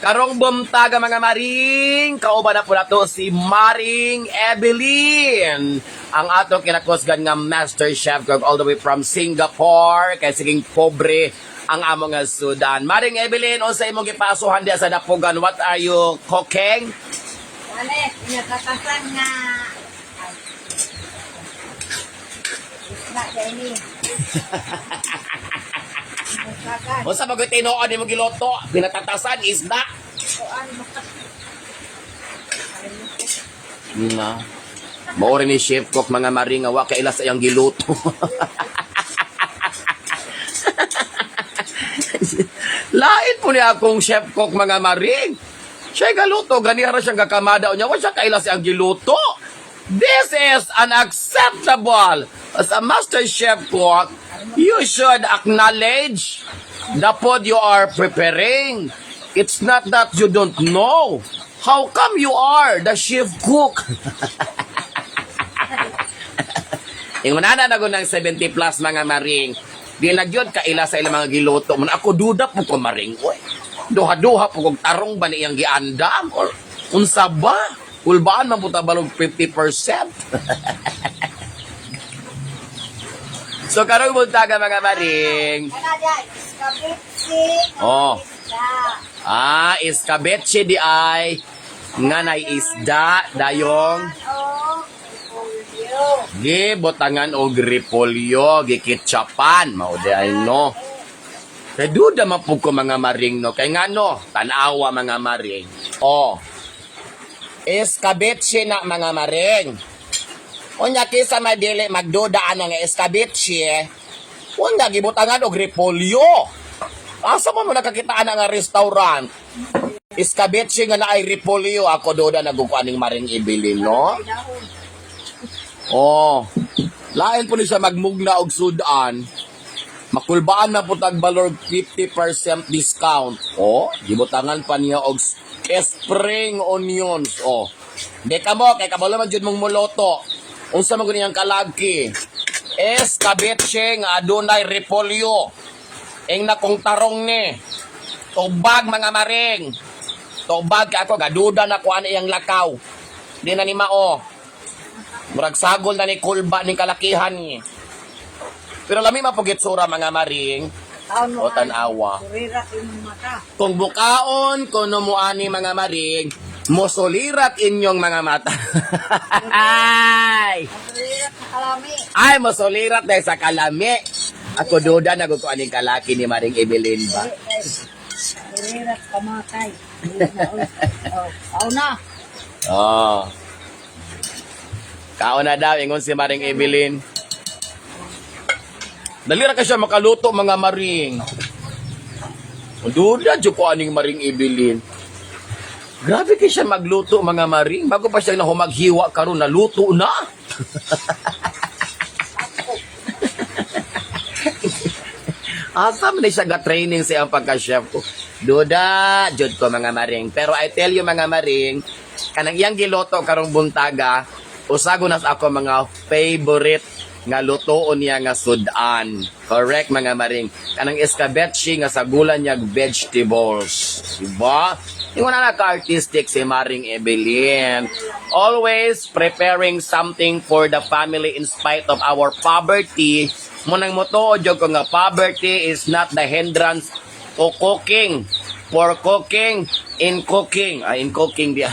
Karong bumtaga mga maring, kauban na po na to si Maring Evelyn. Ang atong kinakusgan nga master chef cook all the way from Singapore. Kaya siging pobre ang amo nga Sudan. Maring Evelyn, unsa imong gipasuhan diya sa Dapugan? What are you cooking? Wala, pinagkakasan nga. Isla dyan ni. Unsa magay tinuod imong giluto? Pinatatasan isda. Na. Mao rin ni chef cook mga maring wa kay ila sa iyang giluto. Lain po niya akong chef cook mga maring. Siya galuto, ganira siyang kakamada niya. Wa siya kaila sa iyang giluto. This is unacceptable. As a master chef cook, you should acknowledge the food you are preparing. It's not that you don't know. How come you are the chef cook? Yung manana na ng 70 plus mga maring, di nagyod kaila sa ilang mga giluto. Man ako duda po ko maring. Uy, duha-duha po kong tarong ba niyang giandam? Or unsa ba? Ulbaan man po tabalog 50%. So karong buntaga mga maring. Wala dyan, iskabitsi. Oh. Iskabetche di ay nga na isda dayong gibotangan og repolyo gikitsapan mao di ay no. Kay duda man pud ko mga maring no kay ngano tan-awa mga maring. Oh. Iskabetche na mga maring. Unya kisa madili magduda ana nga iskabetche. Unya gibotangan og repolyo. Asa mo nakakitaan nga restaurant? Iskabetche nga na ay repolyo. Ako doon na nagkukuaning Maring Evelyn, no? Oh. Lain po ni siya magmugna og sudan. Makulbaan na po tagbalor 50% discount. Oh, gibutangan pa niya og spring onions. Oh. Di ka mo, kay kabalo man jud mong muluto. Unsa man ganyang kalagi? Iskabetche nga adunay repolyo. Ing na kong tarong ni. Tubag mga maring. Tubag ka ako. Gaduda na ko ano iyang lakaw. Di na ni mao. Murag sagol na ni kulba ni kalakihan ni. Pero lami mapugit sura mga maring. O tanawa. Kung bukaon, kuno mo ani mga maring, mosulirat inyong mga mata. Ay! Ay, mosulirat dahil sa kalami. Ako duda na ko aning kalaki ni Maring Evelyn ba? Rirat kamatay. Kauna. Oh. Kauna daw ingon si Maring Evelyn. Dali ra ka siya makaluto mga maring. Duda jud ko aning Maring Evelyn. Grabe kay siya magluto mga maring. Bago pa siya humaghiwa karon naluto na. Asa man siya ga-training sa iyang pagka-chef ko. Duda, jud ko mga maring. Pero I tell you mga maring, kanang iyang giloto karong buntaga, usago na sa ako mga favorite nga lutoon niya nga sudan. Correct mga maring. Kanang escabeche nga sagulan niya vegetables. Diba? Yung na ka-artistic si Maring Evelyn. Always preparing something for the family in spite of our poverty. Munang moto, jog ko nga poverty is not the hindrance to cooking. For cooking, in cooking. In cooking diya.